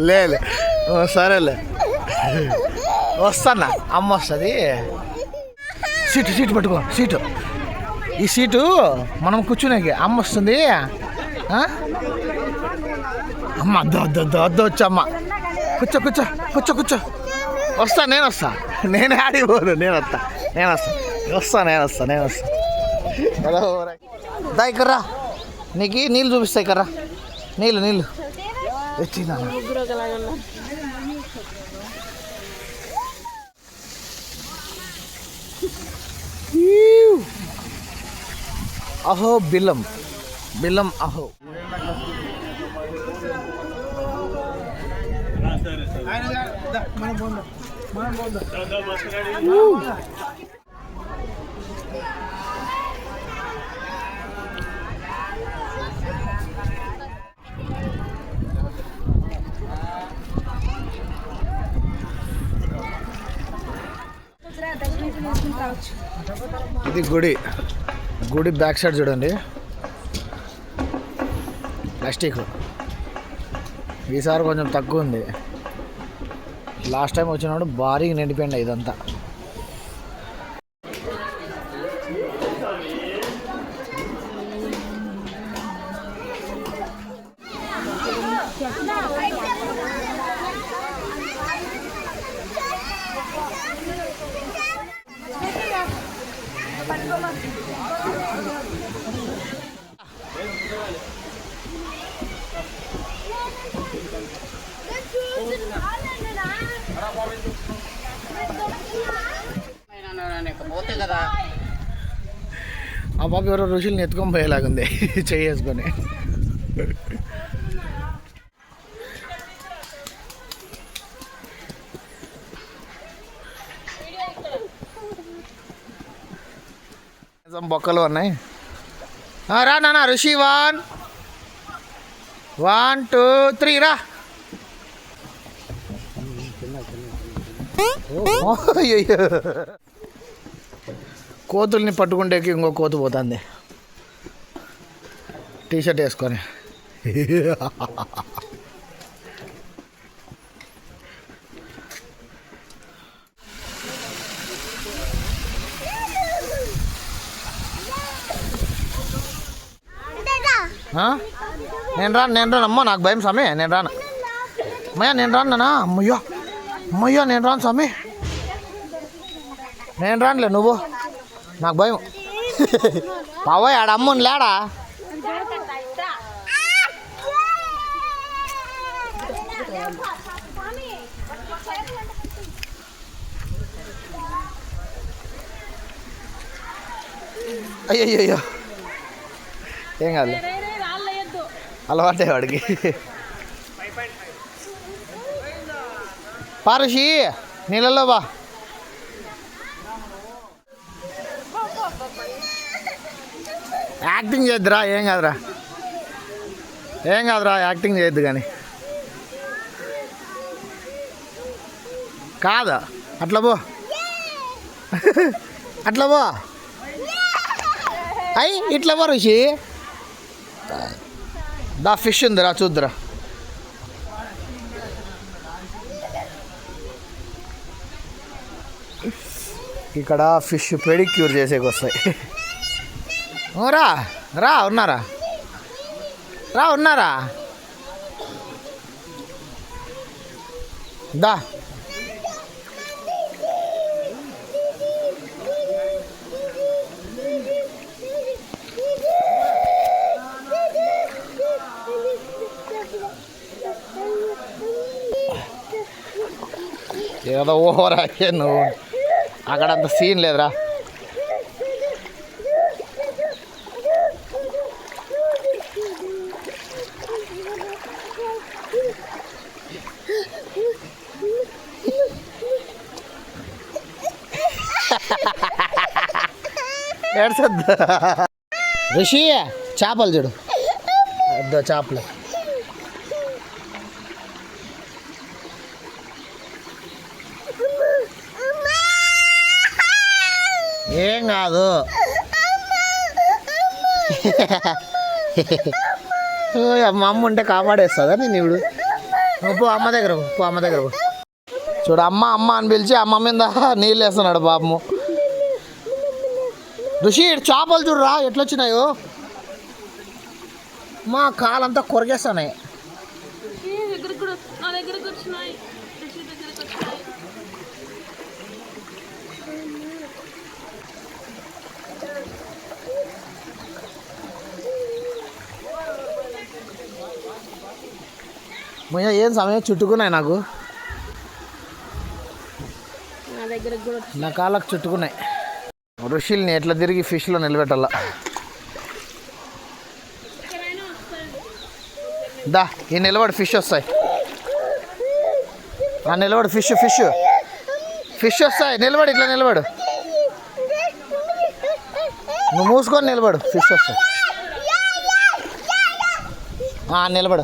లేదు సరేలే వస్తానా, అమ్మ వస్తుంది. సీటు పట్టుకో, సీటు ఈ సీటు మనం కూర్చునేకి అమ్మ వస్తుంది. అమ్మ అద్దు వచ్చమ్మ, కూర్చో. వస్తా, నేను ఆడిపోదు, నేను వస్తా. దా ఇక్కడ్రా, నీకు నీళ్ళు చూపిస్తా. ఇక్కడ్రా, నీళ్ళు వచ్చిందా? అహో బిల్లం అహో. ఇది గుడి బ్యాక్ సైడ్ చూడండి, ప్లాస్టిక్. ఈసారి కొంచెం తక్కువ ఉంది. లాస్ట్ టైం వచ్చినప్పుడు భారీగా నిండిపోయింది ఇదంతా. ఆ బాబు ఎవరో ఋషుల్ని ఎత్తుకొని పోయేలాగుంది చేసుకొని. బొక్కలు ఉన్నాయి. రా నాన్న ఋషి, 1 2 3 రా. కోతుల్ని పట్టుకుంటేకి ఇంకో కోతు పోతుంది టీషర్ట్ వేసుకొని. నేను రాను అమ్మా, నాకు భయం స్వామి, నేను రాను అమ్మయ్యా, నేను రాను నాన్న. అమ్మయ్యో నేను రాను స్వామి, నేను రానులే, నువ్వు నాకు భయం. బాబాయ్ ఆడ అమ్ముని లేడా? అయ్యయ్యో ఏం కాదు, అలవాటే వాడికి. పారుషి నీళ్ళలో బా. యాక్టింగ్ చేద్దురా, ఏం కాదురా యాక్టింగ్ చేయొద్దు కానీ. కాదు అట్లా పో అయ్యి ఇట్లా పో ఋషి. దా ఫిష్ ఉందిరా, చూద్దురా. ఇక్కడ ఫిష్ పెడిక్యూర్ చేసేకి వస్తాయి. రా ఉన్నారా దా. ఏదో ఓవరా నువ్వు, అక్కడంత సీన్ లేదురా. ఋషి చేపలు చూడు, అద్దో చేపలు. ఏం కాదు మా అమ్మ ఉంటే కాపాడేస్తుందా నేను ఇప్పుడు పో అమ్మ దగ్గర పో అమ్మ దగ్గర పో. చూడు అమ్మ అమ్మ అని పిలిచి అమ్మ మీద నీళ్ళు వేస్తున్నాడు పాపము. ఋషి చేపలు చూడరా ఎట్లొచ్చినాయో, మా కాలంతా కొరిగేస్తున్నాయి. మొయ్య ఏం సమయం చుట్టుకున్నాయి నాకు, నా కాళ్ళకు చుట్టుకున్నాయి. ఋషుల్ని ఎట్లా తిరిగి ఫిష్లో నిలబెట్టాల. దా ఈ నిలబడి ఫిష్ వస్తాయి, నిలబడు ఫిష్ ఫిష్ ఫిష్ వస్తాయి. నిలబడు ఇట్లా నిలబడు, నువ్వు మూసుకొని నిలబడు ఫిష్ వస్తాయి. నిలబడు.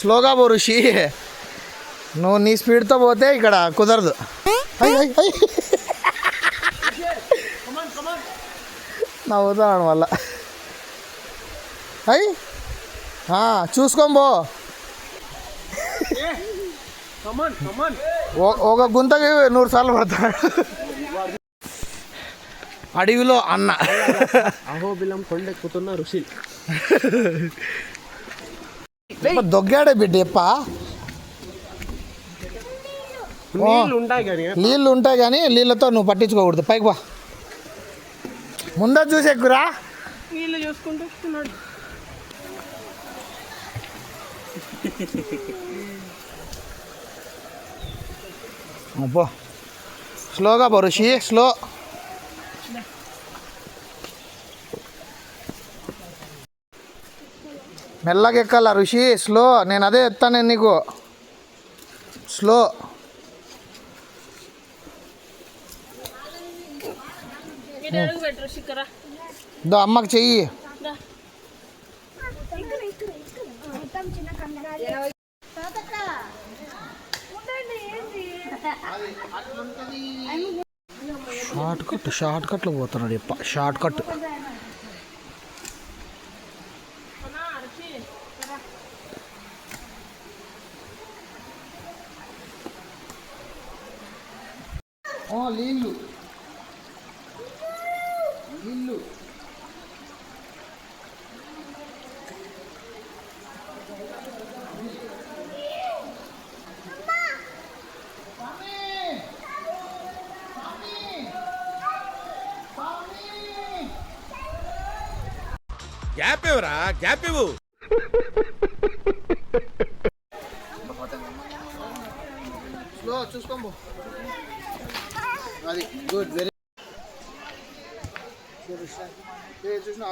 స్లోగా పో ఋషి, నువ్వు నీ స్పీడ్తో పోతే ఇక్కడ కుదరదు. నవ్వుతున్నాను వల్ల. అయ్యి చూసుకోం పో. ఒక గుంతకి 100 సార్లు పడతాడు. అడవిలో అన్న అహోబిలం కొండెక్కుతున్న ఋషి దొగ్గాడే బిడ్డ ఎప్ప. నీళ్ళు ఉంటాయి కానీ నీళ్ళతో నువ్వు పట్టించుకోకూడదు. పైకి బా, ముందర చూసి ఎక్కురా. నీళ్ళు చూసుకుంటూ పో, స్లోగా పో ఋషి, స్లో. మెల్లగా ఎక్కాల ఋషి, స్లో. నేను అదే ఎత్తాను నీకు, స్లో. దో అమ్మకి చెయ్యి. షార్ట్ కట్లో పోతున్నాడు ఎప్ప, షార్ట్ కట్. నీళ్ళు నీళ్ళు గ్యాప్ ఇవ్వరా, గ్యాప్ ఇవ్వు. స్లో చూసుకోంబో. అది గుడ్, వెరీ చూసిన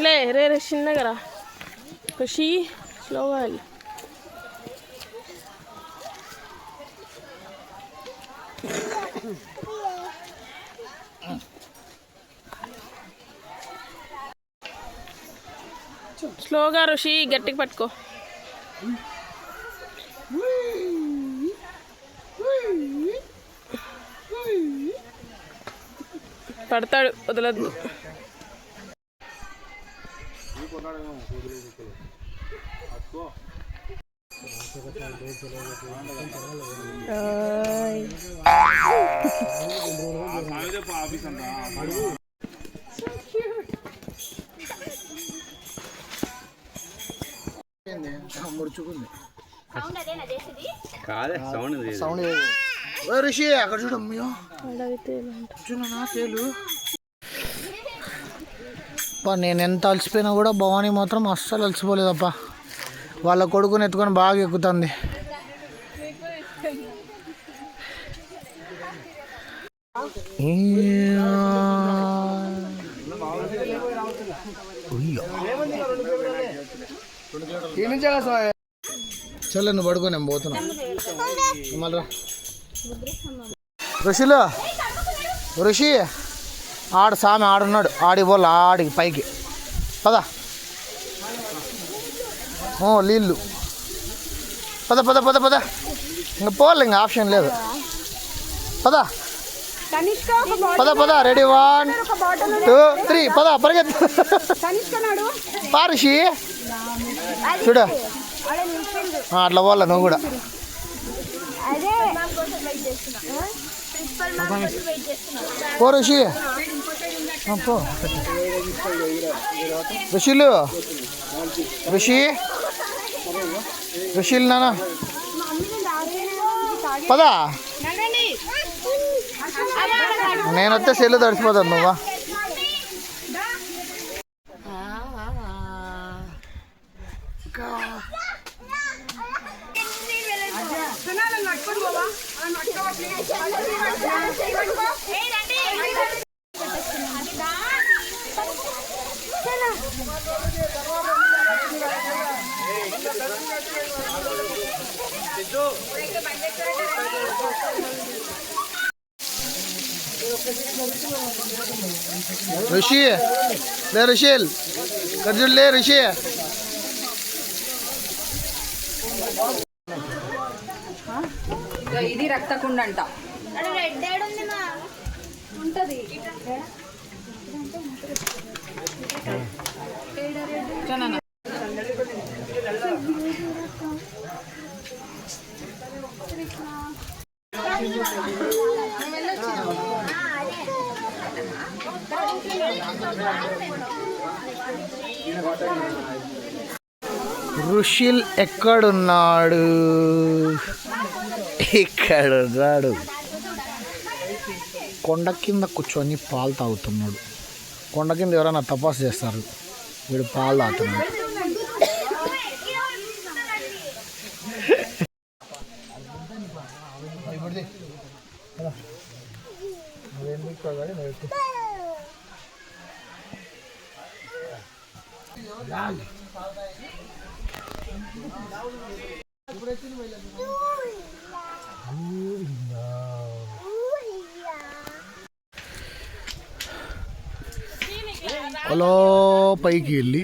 లే రే రే చిన్నగా రా ఖుషి, స్లోగా వెళ్ళి. స్లోగా ఋషి, గట్టిగా పట్టుకో. పడతాడు, వదలద్దు. ముడుచుకుంది సౌండ్. ఋషి అక్కడ చూడమ్మయ్యో, చూడనా తేలు. నేను ఎంత అలసిపోయినా కూడా భవానీ మాత్రం అస్సలు అలసిపోలేదప్ప. వాళ్ళ కొడుకుని ఎత్తుకొని బాగా ఎక్కుతుంది. చలో నువ్వు పడుకో, నేను పోతున్నా. మళ్ళీ ఋషిలో ఋషి ఆడు సామి ఆడున్నాడు, ఆడి పోలు ఆడికి పైకి పద. నీళ్ళు పద పద పద పద, ఇంకా పోవాలి, ఇంకా ఆప్షన్ లేదు. పద పద పద, రెడీ 1 2 3 పద, పరిగెత్తు. పారుషి చూడు, అట్లా పోవాలి నువ్వు కూడా. పో ఋషి, పో ఋషిలు, ఋషిలు నాన్న పద. నేను వస్తే సెల్లు తడిచిపోతాను నువ్వా. ఋషి లే, ఋషిల్ ఖర్జులు లే ఋషి. ఇది రక్తకుండ అంట. ఋషిల్ ఎక్కడున్నాడు? ఇక్కడున్నాడు. కొండ కింద కూర్చొని పాలు తాగుతున్నాడు. కొండ కింద ఎవరైనా తపస్సు చేస్తారు, వీడు పాలు తాగుతున్నాడు. అలా పైకి వెళ్ళి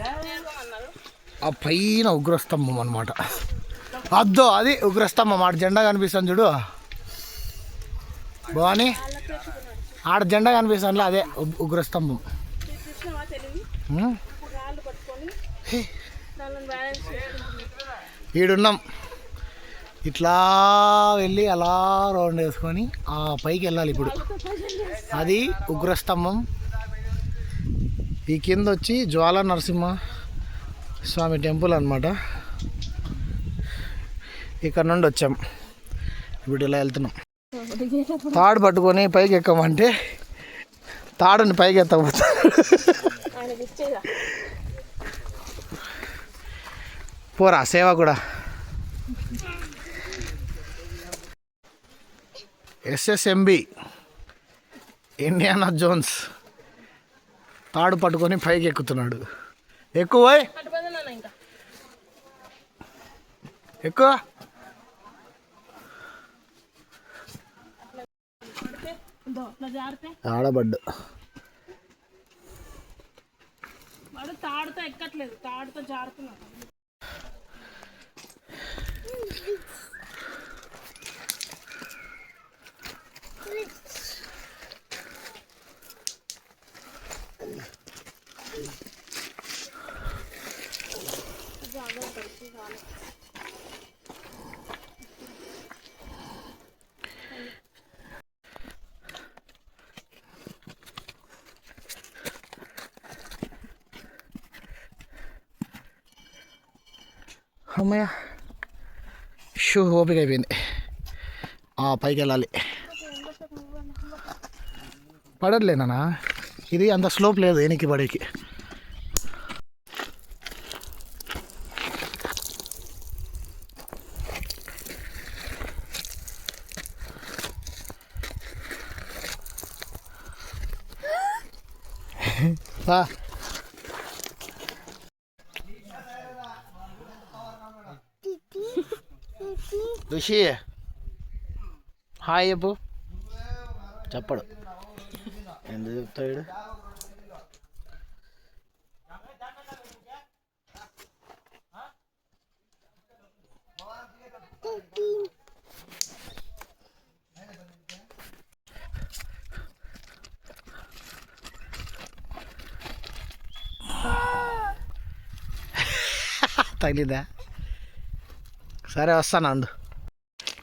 ఆ పైన ఉగ్రస్తంభం అనమాట. అద్దో అది ఉగ్రస్తంభం, ఆడ జెండా కనిపిస్తుంది చూడు బాని, ఆడ జెండా కనిపిస్తుంది, అదే ఉగ్రస్తంభం. ఈడున్నాం. ఇట్లా వెళ్ళి అలా రౌండ్ వేసుకొని ఆ పైకి వెళ్ళాలి. ఇప్పుడు అది ఉగ్రస్తంభం. ఈ కింద వచ్చి జ్వాలా నరసింహ స్వామి టెంపుల్ అనమాట. ఇక్కడ నుండి వచ్చాం, ఇప్పుడు ఇలా వెళ్తున్నాం. తాడు పట్టుకొని పైకి ఎక్కమంటే తాడుని పైకి ఎత్తకపోతా. పోరా సేవ కూడా. ఎస్ఎస్ఎంబి ఇండియానా జోన్స్ తాడు పట్టుకొని పైకి ఎక్కుతున్నాడు. ఎక్కువ ఎక్కువ ఆడబడ్డు. తాడుతో ఎక్కట్లేదు, తాడుతో జారుతున్నాడు. అమ్మయ్య, షూ ఓపిక అయిపోయింది. పైకి వెళ్ళాలి. పడట్లేనా, ఇది అంత స్లోప్ లేదు వెనక్కి పడేకి. ఋషి హాయ్ చెప్పు. చెప్పడు. ఎందుకు చెప్తాడు తగిలిందా? సరే వస్తాను అందు.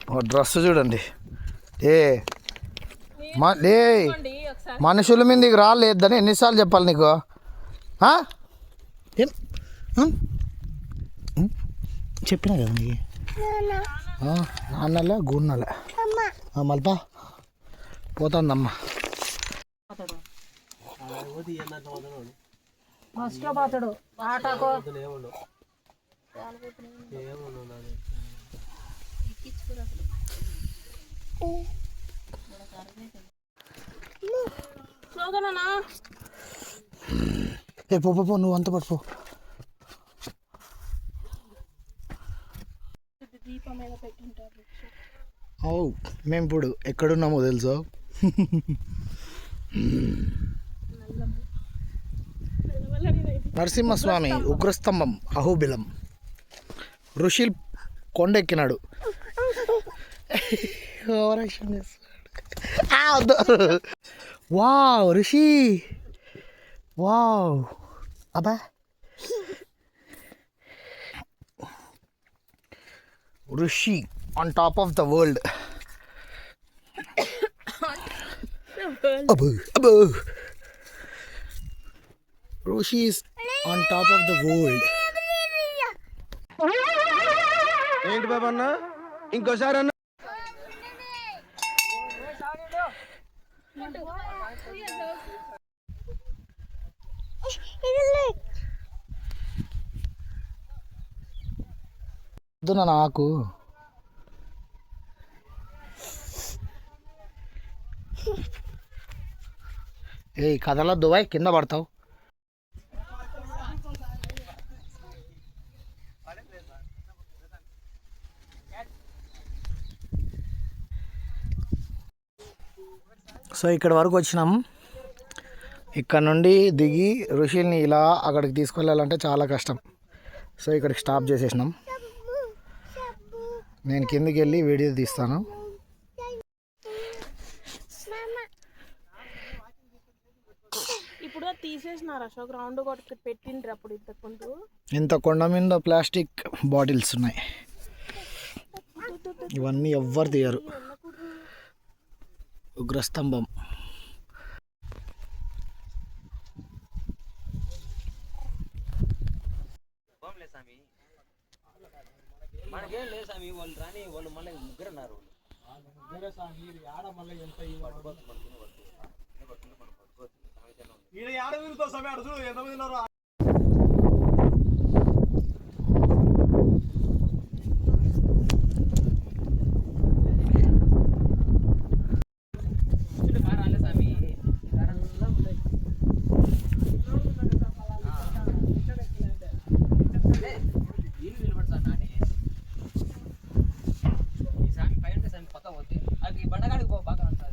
ఓ డ్రెస్ చూడండి. ఏ ఒకసారి మనుషుల మీదకి రాలేదని ఎన్నిసార్లు చెప్పాలి నీకు? ఏం చెప్పినా కదా నీకు నాన్నలే గూన్నలే మళ్ళా పోతుందమ్మా. పోతాడు ఆటకు స్లోగానా ఏ పో నువ్వు అంత పట్టుకో. దీపం మీద పెట్టింటారు. అవు మేము ఇప్పుడు ఎక్కడున్నామో తెలుసా? నరసింహస్వామి ఉగ్రస్తంభం అహోబిలం. ఋషి కొండెక్కినాడు. వావ్ ఋషి వావ్ అబ్బా ఋషి on top of the world. Abu, Abu. Roshi is on top of the world. ఏంటి బాబా అన్న ఇంకోసారి అన్న నాకు ఏ కథలొద్దు బాయ్, కింద పడతావు. సో ఇక్కడ వరకు వచ్చినాం. ఇక్కడ నుండి దిగి ఋషిని ఇలా అక్కడికి తీసుకెళ్ళాలంటే చాలా కష్టం. సో ఇక్కడికి స్టాప్ చేసేసినాం. నేను కిందికి వెళ్ళి వీడియో తీస్తాను. ఇప్పుడు తీసేసినారు అశోక్, రౌండ్ కొట్టి పెట్టిండ్రు అప్పుడు ఇంతకుముందు. ఇంత కొండ మీద ప్లాస్టిక్ బాటిల్స్ ఉన్నాయి. ఇవన్నీ ఎవ్వరు తీయరు. ఉగ్రస్తంభం. మనకేం లేదు స్వామి, వాళ్ళు రాని వాళ్ళు మళ్ళీ ముగ్గురు అన్నారు. బండగాడికి పో బాగా అంటారు.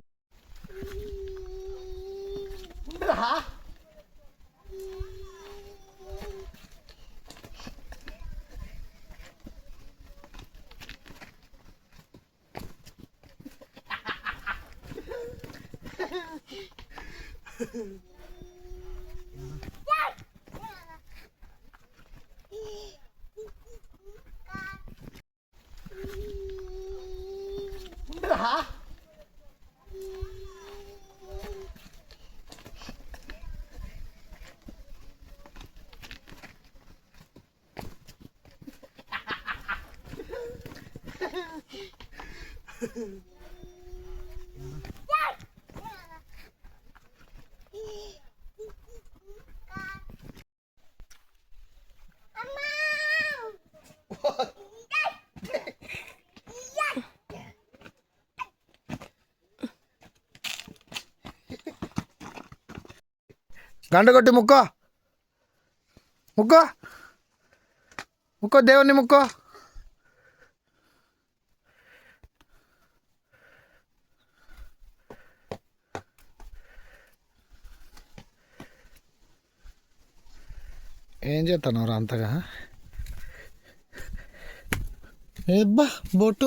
గంట కొట్టి ముక్కో ముక్కో ముక్కో దేవుణ్ణి ముక్కో. ఏం చేస్తున్నావు అంతగా? ఏబ్బా బొట్టు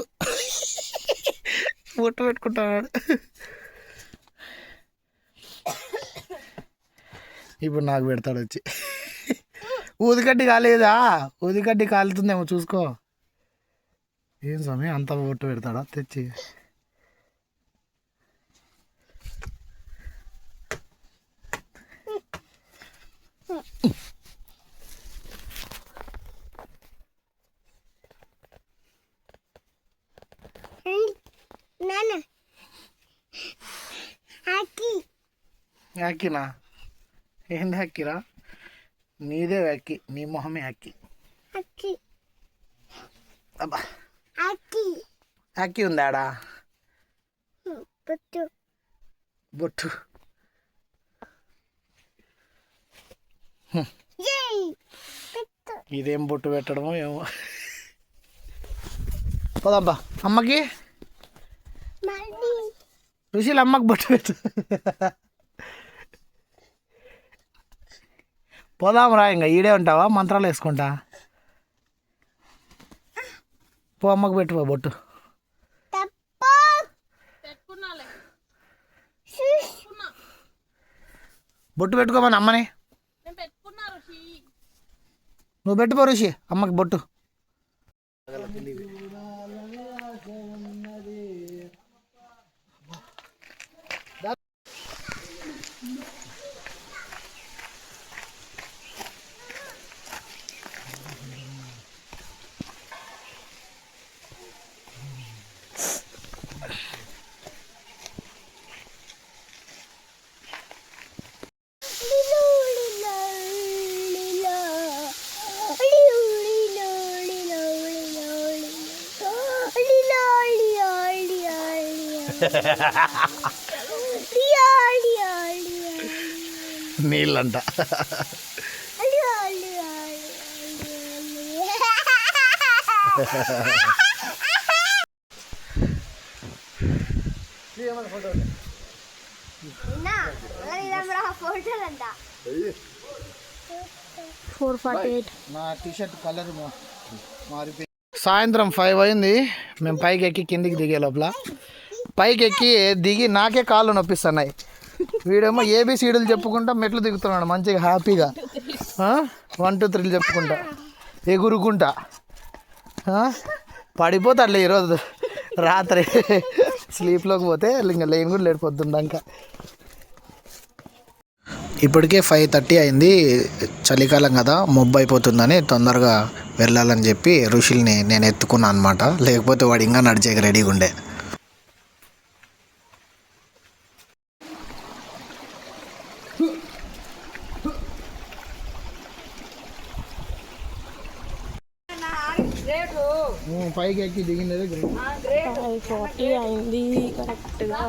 బొట్టు పెట్టుకుంటాడు. ఇప్పుడు నాకు పెడతాడు వచ్చి. ఊదికడ్డి కాలేదా? ఊదికడ్డి కాలుతుందేమో చూసుకో. ఏం స్వామి అంత బొట్టు పెడతాడా తెచ్చి? యాక్కినా? ఏంది యాక్కిరా? నీదే యాక్కి, నీ మొహమే యాక్కి. అబ్బా యాక్కి ఉందాడా? బొట్టు ఇదేం బొట్టు పెట్టడమో ఏమో. పోదబ్బా అమ్మకి. ఋషిలు అమ్మకి బొట్టు పెట్టు. పోదాం రా, ఇంకా ఈడే ఉంటావా? మంత్రాలు వేసుకుంటా. పో అమ్మకి పెట్టు పో బొట్టు. బొట్టు పెట్టుకోమని అమ్మని. నువ్వు పెట్టుకో ఋషి అమ్మకి బొట్టు. నీళ్ళంట. నా టీషర్ట్ కలర్ మారిపోయి. సాయంత్రం 5 అయింది. మేము పైకి ఎక్కి కిందికి దిగే లోపల, పైకి ఎక్కి దిగి నాకే కాళ్ళు నొప్పిస్తున్నాయి. వీడేమో ఏబిసిడీలు చెప్పుకుంటా మెట్లు దిగుతున్నాడు మంచిగా హ్యాపీగా. 1 2 3 చెప్పుకుంటా ఎగురుకుంటా. పడిపోతాడులే ఈరోజు రాత్రి స్లీప్లోకి పోతే ఇంకా లేని కూడా లేడు పొద్దుందాక. ఇప్పటికే 5:30 అయింది. చలికాలం కదా, మబ్బు అయిపోతుందని తొందరగా వెళ్ళాలని చెప్పి ఋషుల్ని నేను ఎత్తుకున్నాను అనమాట. లేకపోతే వాడు ఇంకా నడిచేకి రెడీగా ఉండే. పైకి ఎక్కి దిగినది 5:40 అయింది కరెక్ట్గా.